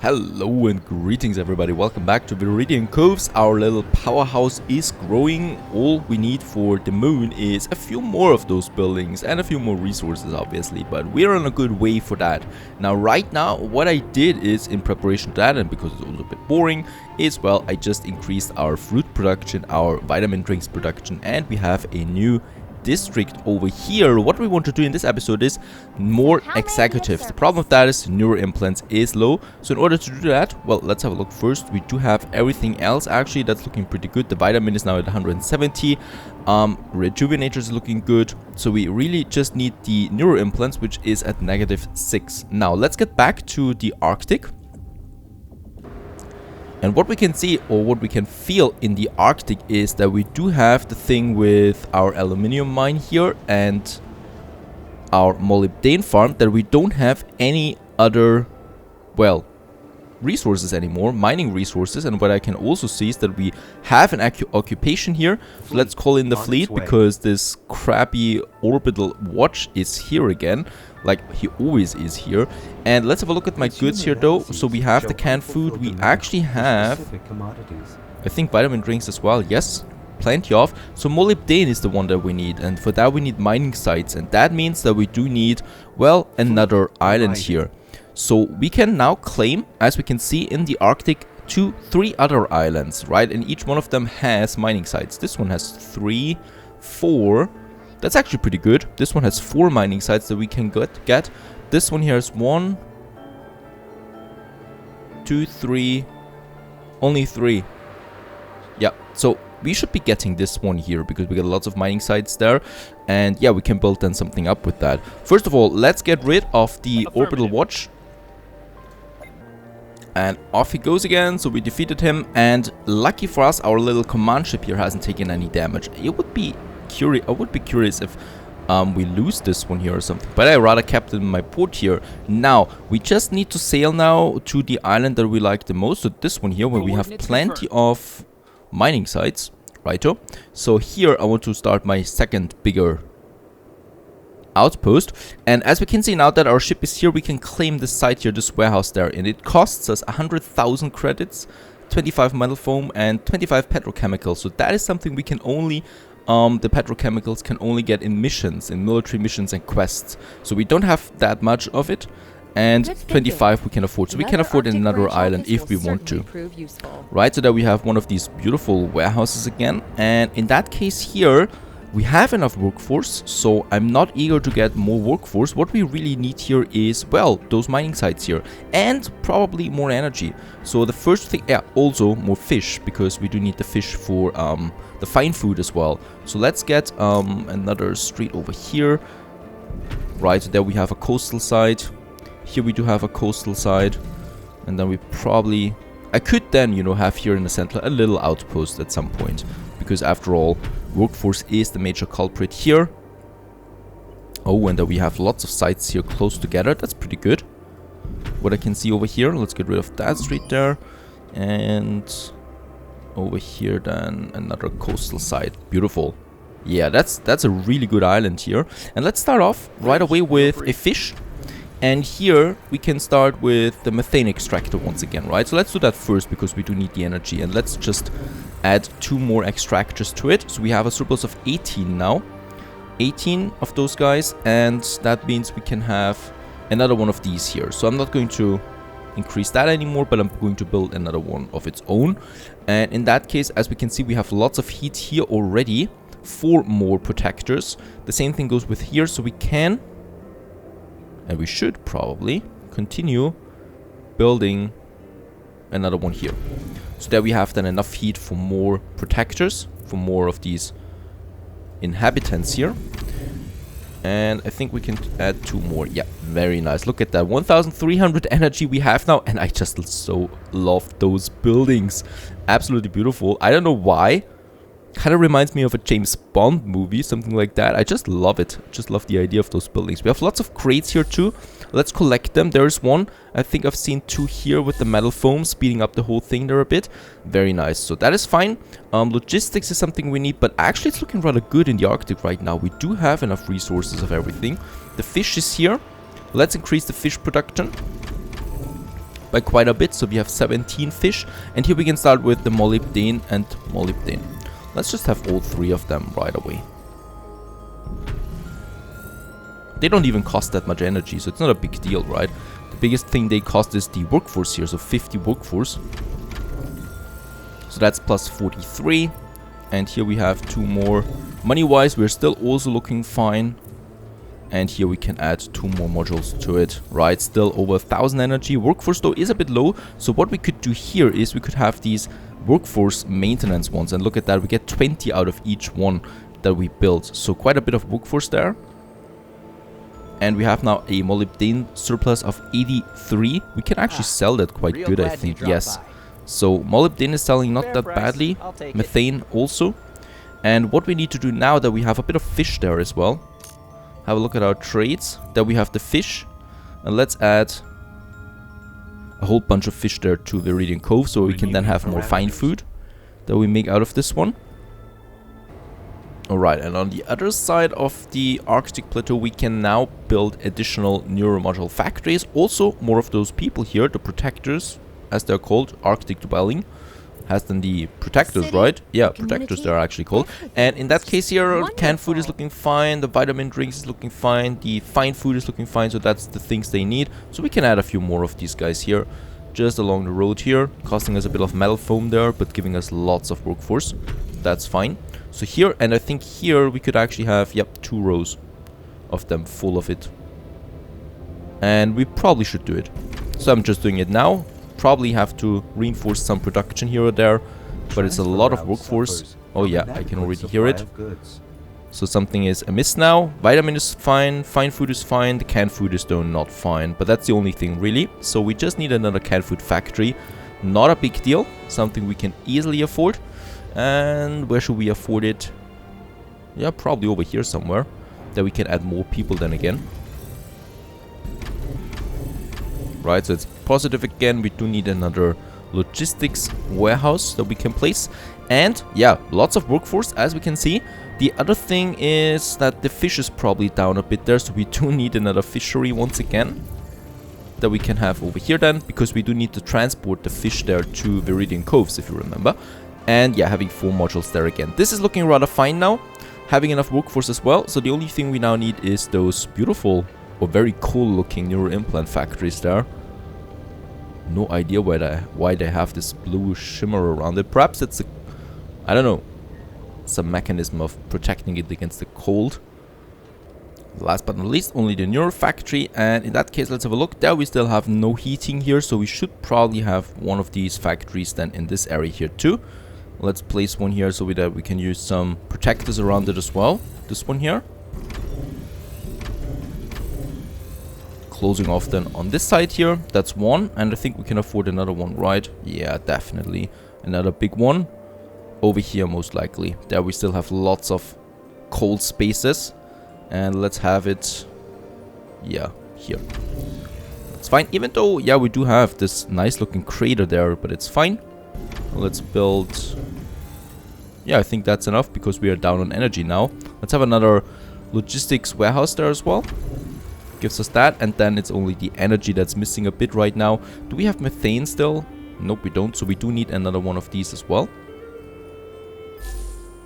Hello and greetings everybody, welcome back to Viridian Coves. Our little powerhouse is growing. All we need for the moon is a few more of those buildings and a few more resources obviously, but we're on a good way for that. Now right now what I did is, in preparation to that and because it's also a bit boring, is well, I just increased our fruit production, our vitamin drinks production, and we have a new district over here. What we want to do in this episode is more executives. The problem with that is neuro implants is low, so in order to do that, well, let's have a look first. We do have everything else actually that's looking pretty good. The vitamin is now at 170. Rejuvenator is looking good, so we really just need the neuro implants, which is at -6. Now let's get back to the Arctic. And what we can see, or what we can feel in the Arctic, is that we do have the thing with our aluminium mine here and our molybdenum farm, that we don't have any other, well, resources anymore, mining resources. And what I can also see is that we have an occupation here. So let's call in the fleet, because this crappy orbital watch is here again, like he always is here. And let's have a look at my goods here though. So we have the canned food, we actually have, I think, vitamin drinks as well, yes, plenty of. So molybdenum is the one that we need, and for that we need mining sites, and that means that we do need, well, another island here. So we can now claim, as we can see in the Arctic, 3 other islands, right? And each one of them has mining sites. This one has 3, 4. That's actually pretty good. This one has 4 mining sites that we can get. This one here has 1, 2, 3, only 3. Yeah, so we should be getting this one here because we got lots of mining sites there. And yeah, we can build then something up with that. First of all, let's get rid of the orbital watch. And off he goes again, so we defeated him, and lucky for us, our little command ship here hasn't taken any damage. I would be curious if we lose this one here or something, but I rather kept it in my port here. Now, we just need to sail now to the island that we like the most, so this one here, where we have plenty of mining sites, righto. So here, I want to start my second bigger outpost, and as we can see now that our ship is here, we can claim this site here, this warehouse there, and it costs us 100,000 credits, 25 metal foam, and 25 petrochemicals. So that is something we can only, the petrochemicals can only get in missions, in military missions and quests. So we don't have that much of it, and 25 we can afford. So we can afford another island if we want to. Right, so that we have one of these beautiful warehouses again, and in that case here, we have enough workforce, so I'm not eager to get more workforce. What we really need here is, well, those mining sites here, and probably more energy. So the first thing, yeah, also more fish, because we do need the fish for the fine food as well. So let's get another street over here. Right, so there we have a coastal side. Here we do have a coastal side, and then we probably, I could then, you know, have here in the center a little outpost at some point, because after all, workforce is the major culprit here. Oh, and then we have lots of sites here close together. That's pretty good. What I can see over here, let's get rid of that street there. And over here then another coastal site. Beautiful. Yeah, that's a really good island here. And let's start off right away with a fish. And here we can start with the methane extractor once again, right? So let's do that first because we do need the energy. And let's just add 2 more extractors to it. So we have a surplus of 18 now. 18 of those guys. And that means we can have another one of these here. So I'm not going to increase that anymore, but I'm going to build another one of its own. And in that case, as we can see, we have lots of heat here already. 4 more protectors. The same thing goes with here. So we can, and we should probably continue building another one here. So there we have then enough heat for more protectors, for more of these inhabitants here. And I think we can add 2 more. Yeah, very nice. Look at that. 1,300 energy we have now. And I just so love those buildings. Absolutely beautiful. I don't know why. Kind of reminds me of a James Bond movie, something like that. I just love it. Just love the idea of those buildings. We have lots of crates here too. Let's collect them. There's one. I think I've seen 2 here with the metal foam, speeding up the whole thing there a bit. Very nice. So that is fine. Logistics is something we need, but actually it's looking rather good in the Arctic right now. We do have enough resources of everything. The fish is here. Let's increase the fish production. by quite a bit. So we have 17 fish. And here we can start with the molybdane and molybdane. Let's just have all 3 of them right away. They don't even cost that much energy, so it's not a big deal, right? The biggest thing they cost is the workforce here, so 50 workforce. So that's plus 43. And here we have 2 more. Money-wise, we're still also looking fine. And here we can add 2 more modules to it, right? Still over 1000 energy. Workforce though is a bit low. So what we could do here is we could have these workforce maintenance ones. And look at that, we get 20 out of each one that we built. So quite a bit of workforce there. And we have now a molybdane surplus of 83. We can actually sell that quite good, I think. Yes. So molybdane is selling not that badly. Methane also. And what we need to do now that we have a bit of fish there as well. Have a look at our trades. There we have the fish. And let's add a whole bunch of fish there to Viridian Cove. So we can then have more fine food that we make out of this one. Alright, and on the other side of the Arctic Plateau, we can now build additional Neuro Module factories. Also, more of those people here, the protectors, as they're called, Arctic dwelling. Has then the protectors, right? Yeah, protectors they're actually called. And in that case here, canned food is looking fine, the vitamin drinks is looking fine, the fine food is looking fine, so that's the things they need. So we can add a few more of these guys here, just along the road here, costing us a bit of metal foam there, but giving us lots of workforce. That's fine. So here, and I think here we could actually have, yep, 2 rows of them full of it. And we probably should do it. So I'm just doing it now. Probably have to reinforce some production here or there, but it's a lot of workforce. Oh yeah, I can already hear it. So something is amiss now. Vitamin is fine, fine food is fine, the canned food is though not fine, but that's the only thing really. So we just need another canned food factory. Not a big deal, something we can easily afford. And where should we afford it? Yeah, probably over here somewhere. That we can add more people then again. Right, so it's positive again. We do need another logistics warehouse that we can place. And yeah, lots of workforce as we can see. The other thing is that the fish is probably down a bit there. So we do need another fishery once again. That we can have over here then. Because we do need to transport the fish there to Viridian Coves, if you remember. And yeah, having 4 modules there again. This is looking rather fine now. Having enough workforce as well. So the only thing we now need is those beautiful or very cool looking neuro implant factories there. No idea why they have this blue shimmer around it. Perhaps it's a, I don't know, some mechanism of protecting it against the cold. Last but not least, only the Neuro Factory. And in that case, let's have a look. There we still have no heating here. So we should probably have one of these factories then in this area here too. Let's place one here so that we can use some protectors around it as well. This one here. Closing off then on this side here. That's one. And I think we can afford another one, right? Yeah, definitely. Another big one. Over here most likely. There we still have lots of cold spaces. And let's have it, yeah, here. That's fine. Even though, yeah, we do have this nice looking crater there, but it's fine. Let's build, yeah, I think that's enough because we are down on energy now. Let's have another logistics warehouse there as well. Gives us that, and then it's only the energy that's missing a bit right now. Do we have methane still? Nope, we don't, so we do need another one of these as well.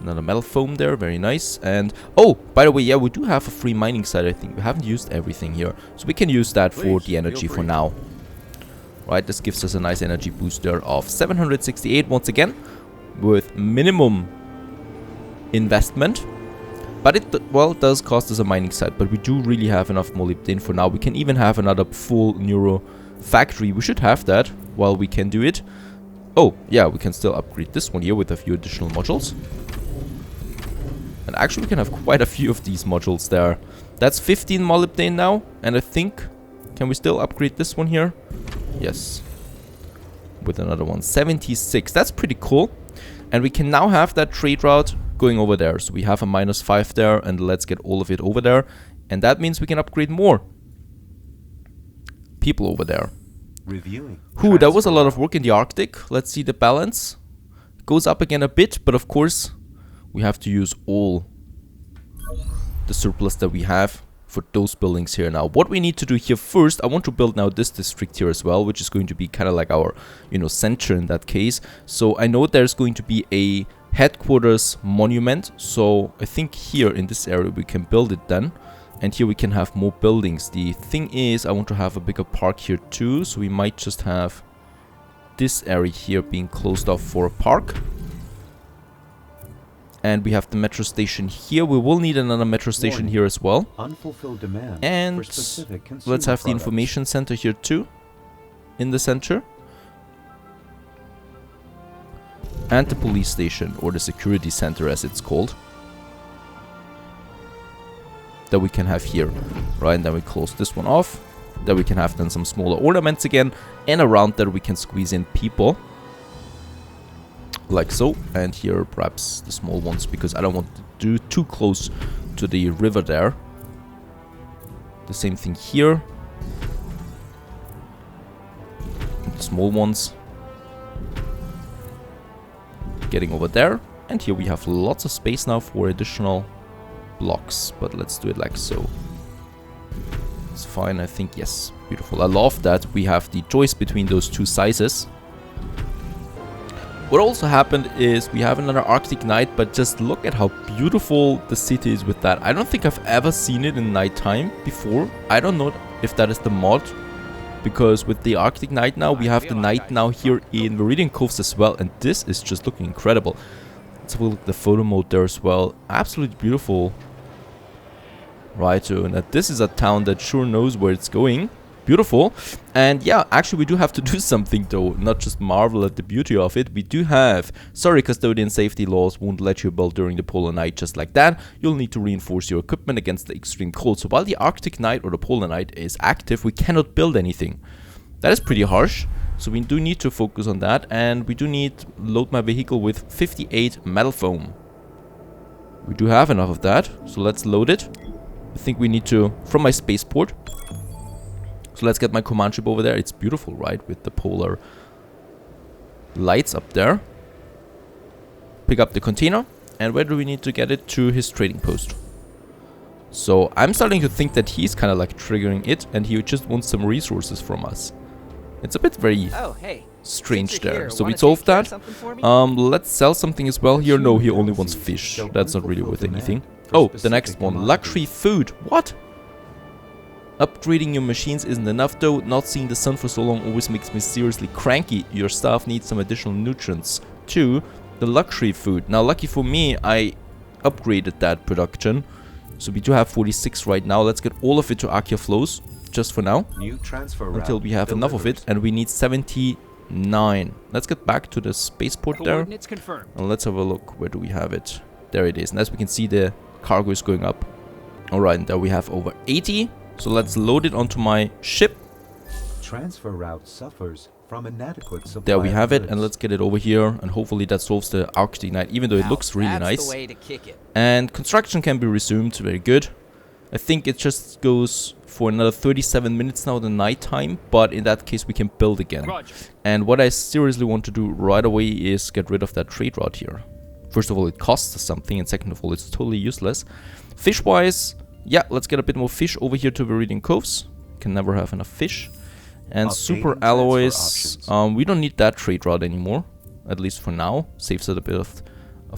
Another metal foam there, very nice. And, oh, by the way, yeah, we do have a free mining site, I think. We haven't used everything here. So we can use that for the energy for now. Right, this gives us a nice energy booster of 768 once again. With minimum investment. But it, well, does cost us a mining site. But we do really have enough molybdane for now. We can even have another full Neuro Factory. We should have that while we can do it. Oh, yeah, we can still upgrade this one here with a few additional modules. And actually we can have quite a few of these modules there. That's 15 molybdane now. And I think, can we still upgrade this one here? Yes. With another one. 76. That's pretty cool. And we can now have that trade route going over there. So we have a -5 there. And let's get all of it over there. And that means we can upgrade more people over there. Reviewing. Whew, that was a lot of work in the Arctic. Let's see the balance. Goes up again a bit, but of course we have to use all the surplus that we have. for those buildings here now. What we need to do here first, I want to build now this district here as well, which is going to be kind of like our, you know, center in that case. So I know there's going to be a headquarters monument. So I think here in this area we can build it then. And here we can have more buildings. The thing is, I want to have a bigger park here too. So we might just have this area here being closed off for a park. And we have the metro station here. We will need another metro station here as well. Unfulfilled demand and let's have the information center here too, in the center. And the police station, or the security center as it's called, that we can have here. Right, and then we close this one off. Then we can have then some smaller ornaments again. And around there we can squeeze in people. Like so, and here perhaps the small ones, because I don't want to do too close to the river there. The same thing here. The small ones getting over there, and here we have lots of space now for additional blocks, but let's do it like so. It's fine, I think. Yes, beautiful. I love that we have the choice between those two sizes. What also happened is we have another Arctic night, but just look at how beautiful the city is with that. I don't think I've ever seen it in nighttime before. I don't know if that is the mod, because with the Arctic night now, we have the night now here in Viridian Coves as well, and this is just looking incredible. Let's have a look at the photo mode there as well. Absolutely beautiful. Right, so and that this is a town that sure knows where it's going. Beautiful. And yeah, actually we do have to do something though, not just marvel at the beauty of it. We do have, sorry, custodian safety laws won't let you build during the polar night just like that. You'll need to reinforce your equipment against the extreme cold. So while the Arctic night or the polar night is active, we cannot build anything. That is pretty harsh. So we do need to focus on that, and we do need load my vehicle with 58 metal foam. We do have enough of that, so let's load it. I think we need to, from my spaceport. So let's get my command ship over there. It's beautiful, right? With the polar lights up there. Pick up the container. And where do we need to get it? To his trading post. So I'm starting to think that he's kind of like triggering it, and he just wants some resources from us. It's a bit very strange there. So we solved that. Let's sell something as well here. No, he only wants fish. That's not really worth anything. Oh, the next one. Luxury food. What? Upgrading your machines isn't enough though. Not seeing the sun for so long always makes me seriously cranky. Your staff needs some additional nutrients. 2. The luxury food. Now lucky for me, I upgraded that production. So we do have 46 right now. Let's get all of it to Akia Flows. Just for now. Until we have enough of it. And we need 79. Let's get back to the spaceport there. And let's have a look. Where do we have it? There it is. And as we can see, the cargo is going up. Alright, and there we have over 80. So let's load it onto my ship. Transfer route suffers from inadequate supply. There we have it, and let's get it over here, and hopefully that solves the Arctic night, even though it looks really nice. The way to kick it. And construction can be resumed, very good. I think it just goes for another 37 minutes now, the night time, but in that case we can build again. Roger. And what I seriously want to do right away is get rid of that trade route here. First of all, it costs us something, and second of all, it's totally useless. Fish-wise, yeah, let's get a bit more fish over here to Viridian Coves. Can never have enough fish. And super alloys, we don't need that trade route anymore, at least for now. Saves us a bit of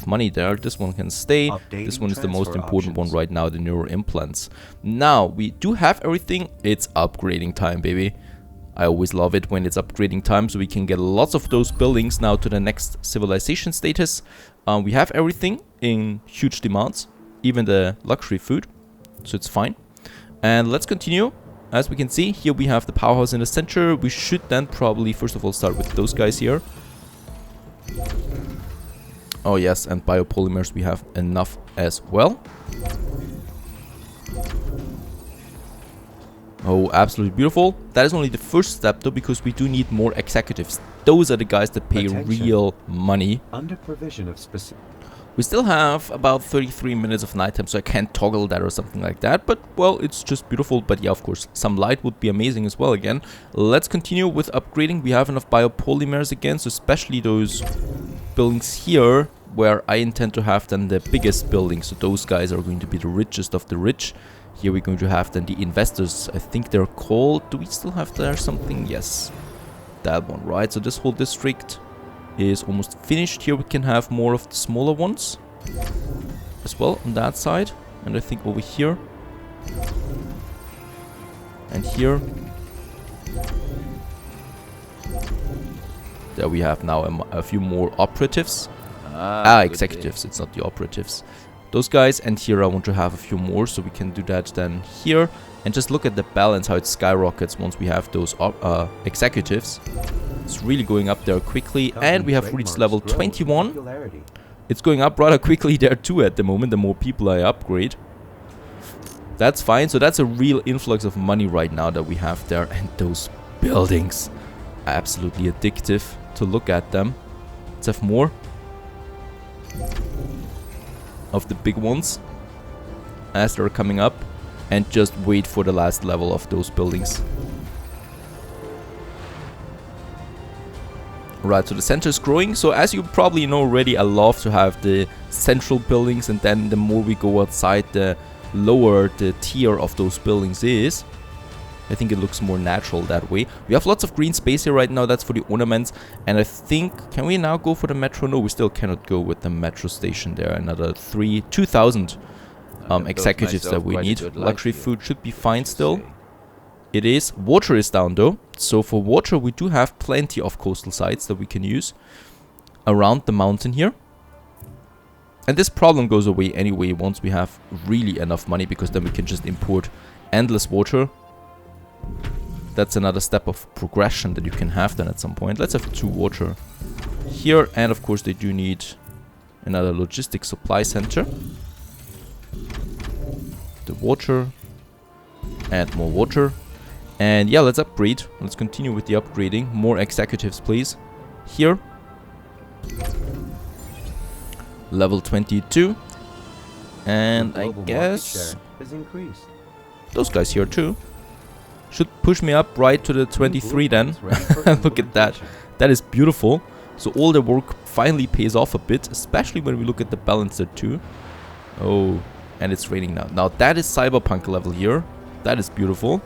money there. This one can stay. This one is the most important one right now, the neuro implants. Now, we do have everything. It's upgrading time, baby. I always love it when it's upgrading time, so we can get lots of those buildings now to the next civilization status. We have everything in huge demands, even the luxury food. So it's fine. And let's continue. As we can see, here we have the powerhouse in the center. We should then probably first of all start with those guys here. Oh yes, and biopolymers we have enough as well. Oh, absolutely beautiful. That is only the first step though, because we do need more executives. Those are the guys that pay real money. Under provision of specific. We still have about 33 minutes of nighttime, so I can't toggle that or something like that. But, well, it's just beautiful. But yeah, of course, some light would be amazing as well again. Let's continue with upgrading. We have enough biopolymers again, so especially those buildings here, where I intend to have then the biggest buildings. So those guys are going to be the richest of the rich. Here we're going to have then the investors. I think they're called... Do we still have there something? Yes. That one, right? So this whole district is almost finished. Here we can have more of the smaller ones as well on that side. And I think over here and here. There we have now a few more operatives. Executives. It's not the operatives. Those guys. And here I want to have a few more. So we can do that then here. And just look at the balance, how it skyrockets once we have those executives. It's really going up there quickly. And we have reached level 21. It's going up rather quickly there too at the moment, the more people I upgrade. That's fine. So that's a real influx of money right now that we have there. And those buildings are absolutely addictive to look at them. Let's have more of the big ones as they're coming up. And just wait for the last level of those buildings. Right, so the center is growing. So as you probably know already, I love to have the central buildings. And then the more we go outside, the lower the tier of those buildings is. I think it looks more natural that way. We have lots of green space here right now. That's for the ornaments. And I think... Can we now go for the metro? No, we still cannot go with the metro station there. Another 2,000. Executives that we need. Luxury food should be fine still. It is. Water is down though. So for water we do have plenty of coastal sites that we can use around the mountain here. And this problem goes away anyway once we have really enough money, because then we can just import endless water. That's another step of progression that you can have then at some point. Let's have 2 water here. And of course they do need another logistics supply center. The water and more water. And yeah, let's upgrade. Let's continue with the upgrading. More executives, please. Here. Level 22. And I guess those guys here too should push me up right to the 23 then. Look at that. That is beautiful. So all the work finally pays off a bit, especially when we look at the balancer too. Oh. And it's raining now. Now that is cyberpunk level here. That is beautiful.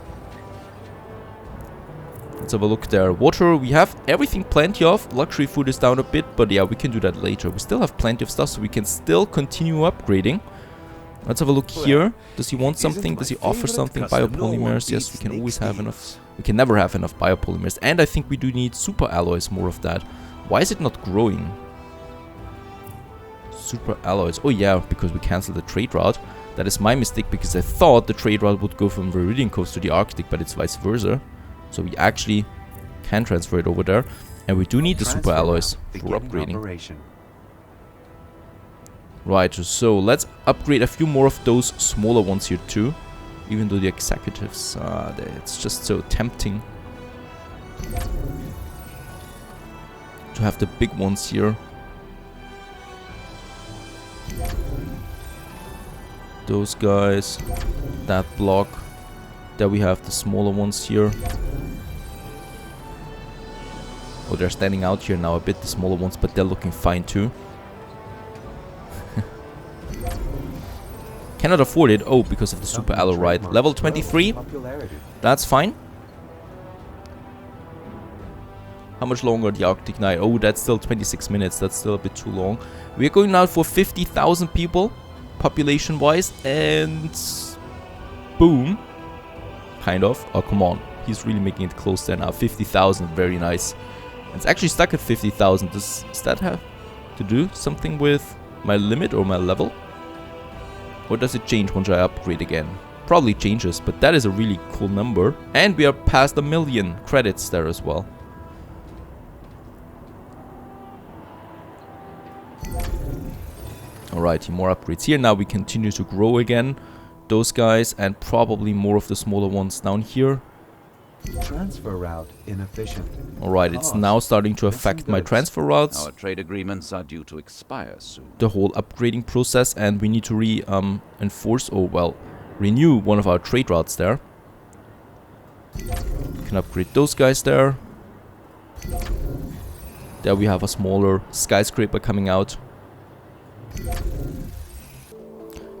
Let's have a look there. Water, we have everything plenty of. Luxury food is down a bit, but yeah, we can do that later. We still have plenty of stuff, so we can still continue upgrading. Let's have a look here. Does he want something? Does he offer something? Biopolymers? Yes, we can always have enough. We can never have enough biopolymers. And I think we do need super alloys, more of that. Why is it not growing? Super alloys. Oh yeah, because we cancelled the trade route. That is my mistake, because I thought the trade route would go from Viridian Coast to the Arctic, but it's vice versa. So we actually can transfer it over there. And we do need the super alloys for upgrading. Right, so let's upgrade a few more of those smaller ones here too. Even though the executives, it's just so tempting to have the big ones here. Those guys, that block. There we have the smaller ones here. Oh, they're standing out here now a bit, the smaller ones, but they're looking fine too. Cannot afford it. Oh, because of the super alloy, right? Level 23. That's fine. How much longer the Arctic night? Oh, that's still 26 minutes. That's still a bit too long. We're going now for 50,000 people, population-wise, and boom. Kind of. Oh, come on. He's really making it close there now. 50,000. Very nice. It's actually stuck at 50,000. Does that have to do something with my limit or my level? Or does it change once I upgrade again? Probably changes, but that is a really cool number. And we are past 1 million credits there as well. Alright, more upgrades here. Now we continue to grow again. Those guys and probably more of the smaller ones down here. Transfer route inefficient. Alright, it's now starting to affect my transfer routes. Our trade agreements are due to expire soon. The whole upgrading process, and we need to renew one of our trade routes there. We can upgrade those guys there. There we have a smaller skyscraper coming out.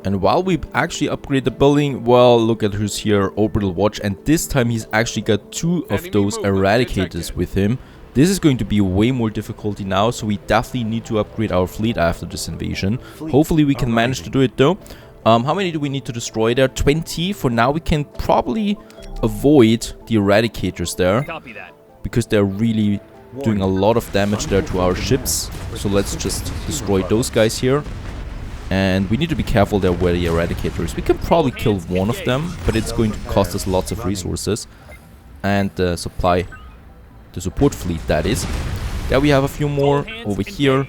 And while we actually upgrade the building, well, look at who's here, Orbital Watch, and this time he's actually got 2 of those eradicators with him. This is going to be way more difficulty now, so we definitely need to upgrade our fleet after this invasion. Hopefully we can manage to do it though. How many do we need to destroy there? 20. For now we can probably avoid the eradicators there, because they're really doing a lot of damage there to our ships. So let's just destroy those guys here. And we need to be careful there where the eradicator is. We can probably kill one of them, but it's going to cost us lots of resources. And supply the support fleet, that is. There we have a few more over here.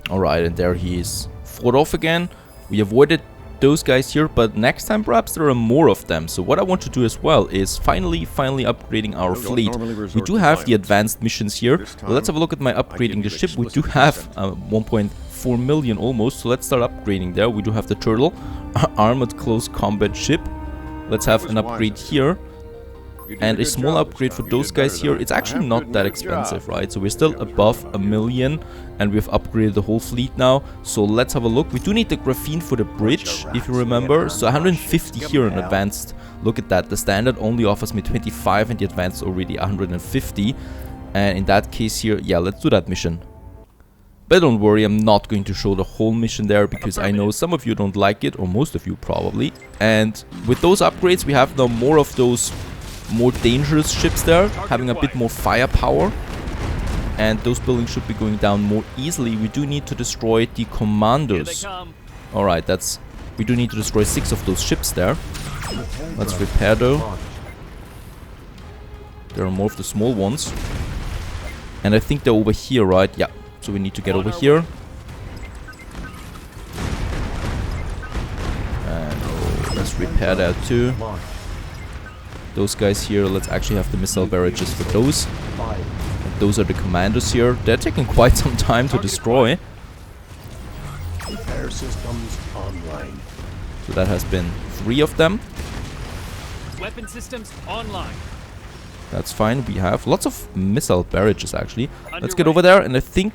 Alright, and there he is. Fought off again. We avoided those guys here, but next time perhaps there are more of them. So what I want to do as well is finally upgrading our fleet. We do have the advanced missions here. Well, let's have a look at my upgrading the ship. We do have 1.4 million almost, so let's start upgrading there. We do have the turtle, armored close combat ship. Let's have an upgrade here. And a small upgrade for those guys here. It's actually not that expensive, right? So we're still above 1 million, and we've upgraded the whole fleet now. So let's have a look. We do need the graphene for the bridge, if you remember. So 150 here in advanced. Look at that. The standard only offers me 25 and the advanced already 150. And in that case here, yeah, let's do that mission. But don't worry, I'm not going to show the whole mission there, because I know some of you don't like it, or most of you probably. And with those upgrades, we have now more of those more dangerous ships there, having a bit more firepower, and those buildings should be going down more easily. We do need to destroy the commandos. Alright, we do need to destroy 6 of those ships there. Let's repair though. There are more of the small ones, and I think they're over here, right? Yeah, so we need to get over here. And let's repair that too. Those guys here, let's actually have the missile barrages for those. And those are the commandos here. They're taking quite some time to destroy. Repair systems online. So that has been 3 of them. Weapon systems online. That's fine. We have lots of missile barrages actually. Let's get over there, and I think...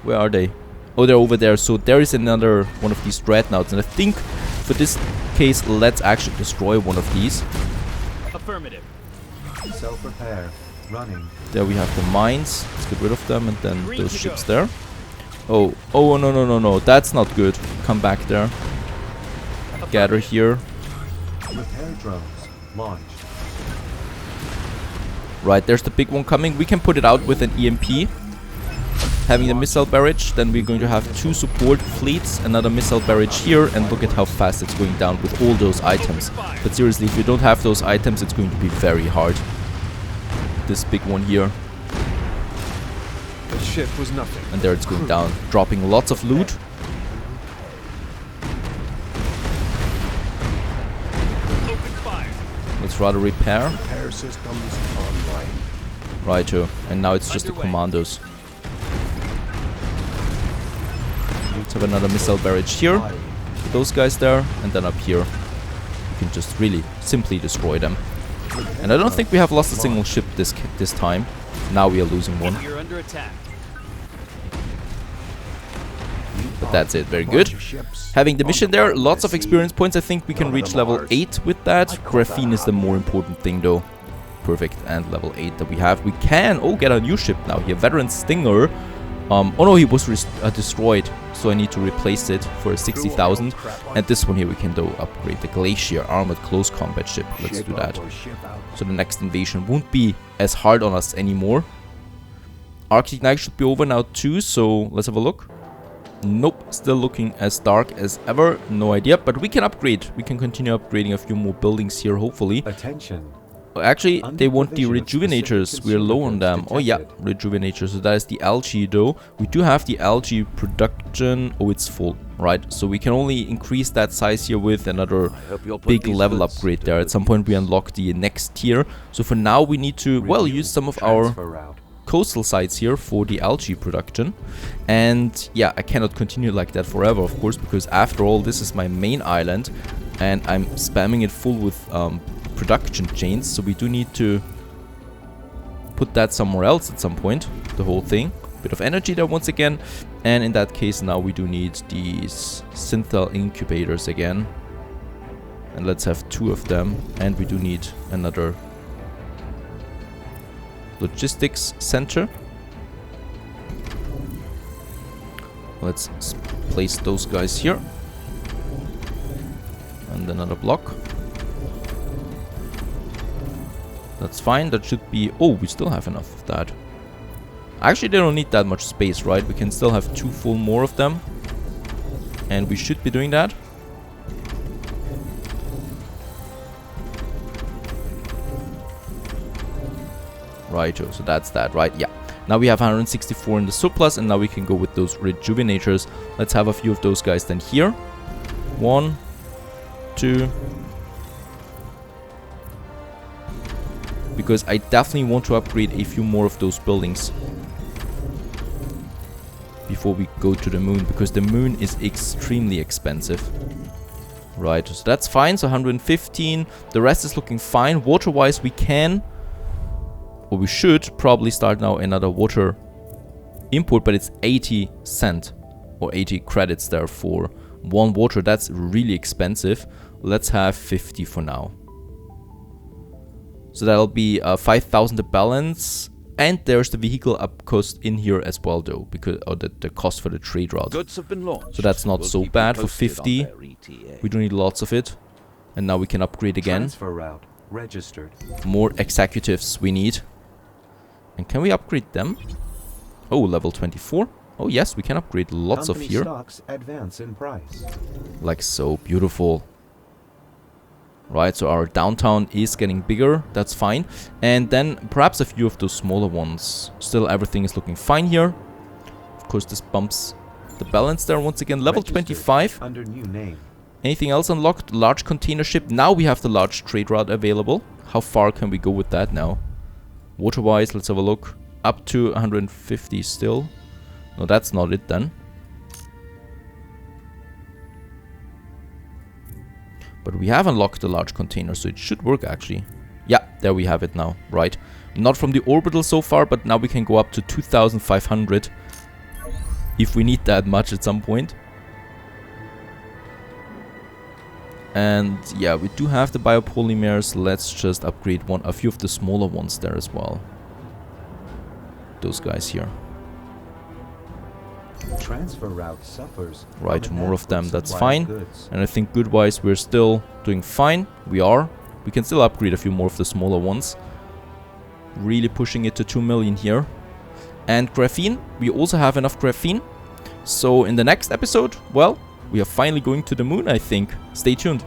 Where are they? Oh, they're over there. So there is another one of these dreadnoughts, and I think for this case, let's actually destroy one of these. Affirmative. Self-repair. Running. There we have the mines. Let's get rid of them, and then those ships there. Oh, no. That's not good. Come back there. Gather here. Repair drones. Launched. Right, there's the big one coming. We can put it out with an EMP. Having the missile barrage, then we're going to have 2 support fleets, another missile barrage here, and look at how fast it's going down with all those items. But seriously, if you don't have those items, it's going to be very hard. This big one here. The ship was nothing. And there it's going down, dropping lots of loot. Open fire. Let's rather repair. Repair systems online. Righto, and now it's just the commandos. Let's have another missile barrage here. With those guys there, and then up here. You can just really simply destroy them. And I don't think we have lost a single ship this time. Now we are losing one. You're under attack. But that's it, very good. Having the mission there, lots of experience points. I think we can reach level 8 with that. Graphene is the more important thing though. Perfect, and level 8 that we have. We can, get a new ship now here. Veteran Stinger. Oh no, he was destroyed, so I need to replace it for 60,000. And this one here we can though upgrade the Glacier Armored Close Combat Ship. Let's do that. So the next invasion won't be as hard on us anymore. Arctic night should be over now too, so let's have a look. Nope, still looking as dark as ever. No idea, but we can upgrade. We can continue upgrading a few more buildings here, hopefully. Attention. Actually, they want the rejuvenators. We're low on them. Oh yeah, rejuvenators. So that is the algae though. We do have the algae production. Oh, it's full, right? So we can only increase that size here with another big level upgrade there. At some point we unlock the next tier. So for now we need to, well, use some of our coastal sites here for the algae production. And yeah, I cannot continue like that forever, of course, because after all, this is my main island and I'm spamming it full with production chains, so we do need to put that somewhere else at some point, the whole thing. bit of energy there once again. And in that case, now we do need these synthal incubators again. And let's have 2 of them. And we do need another logistics center. Let's place those guys here. And another block. That's fine. That should be... Oh, we still have enough of that. Actually, they don't need that much space, right? We can still have 2 full more of them. And we should be doing that. Righto, so that's that, right? Yeah. Now we have 164 in the surplus, and now we can go with those rejuvenators. Let's have a few of those guys then here. 1, 2. Because I definitely want to upgrade a few more of those buildings before we go to the moon, because the moon is extremely expensive. Right, so that's fine. So 115. The rest is looking fine. Water-wise, we can, or we should probably start now another water import, but it's 80 cent or 80 credits there for 1 water. That's really expensive. Let's have 50 for now. So that'll be 5,000 to balance. And there's the vehicle up cost in here as well, though, because the cost for the trade route. Goods have been launched. So that's not We'll so keep you bad for posted 50. on their ETA. We don't need lots of it. And now we can upgrade again. Transfer route registered. More executives we need. And can we upgrade them? Oh, level 24. Oh yes, we can upgrade lots of Company here. stocks advance in price. Like so, beautiful. Right, so our downtown is getting bigger. That's fine. And then perhaps a few of those smaller ones. Still, everything is looking fine here. Of course, this bumps the balance there once again. Level Registered 25. under new name. Anything else unlocked? Large container ship. Now we have the large trade route available. How far can we go with that now? Water-wise, let's have a look. Up to 150 still. No, that's not it then. But we have unlocked the large container, so it should work actually. Yeah, there we have it now. Right. Not from the orbital so far, but now we can go up to 2,500. If we need that much at some point. And yeah, we do have the biopolymers. Let's just upgrade a few of the smaller ones there as well. Those guys here. Transfer route suffers. Right, from more of them, inadequate that's supply fine. of goods. And I think good-wise we're still doing fine. We are. We can still upgrade a few more of the smaller ones. Really pushing it to 2 million here. And graphene, we also have enough graphene. So in the next episode, well, we are finally going to the moon, I think. Stay tuned.